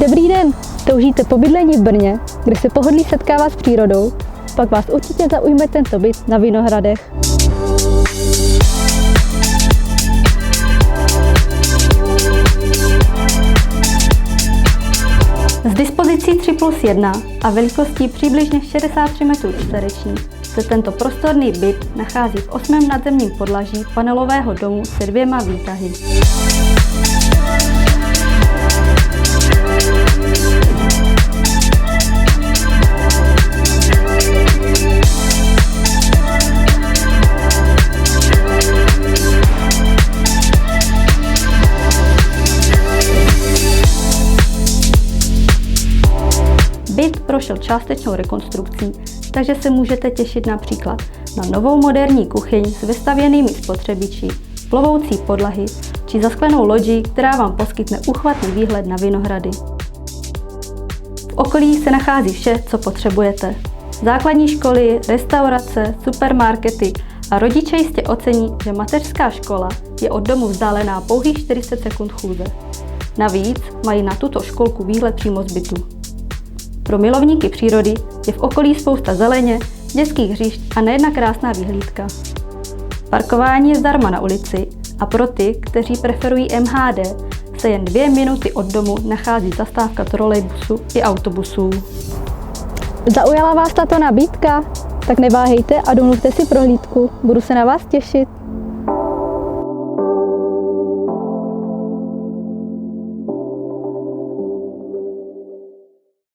Dobrý den, toužíte po bydlení v Brně, kde se pohodlí setkává s přírodou? Pak vás určitě zaujme tento byt na Vinohradech. S dispozicí 3+1 a velikostí přibližně 63 m2 se tento prostorný byt nachází v 8. nadzemním podlaží panelového domu se 2 výtahy. Byt prošel částečnou rekonstrukcí, takže se můžete těšit například na novou moderní kuchyň s vystavěnými spotřebiči, plovoucí podlahy či zasklenou loďi, která vám poskytne úchvatný výhled na Vinohrady. V okolí se nachází vše, co potřebujete. Základní školy, restaurace, supermarkety a rodiče jistě ocení, že mateřská škola je od domu vzdálená pouhých 40 sekund chůze. Navíc mají na tuto školku výhled přímo z bytu. Pro milovníky přírody je v okolí spousta zeleně, dětských hřišť a nejedna krásná vyhlídka. Parkování je zdarma na ulici a pro ty, kteří preferují MHD, se jen 2 minuty od domu nachází zastávka trolejbusu i autobusů. Zaujala vás tato nabídka? Tak neváhejte a domluvte si prohlídku, budu se na vás těšit.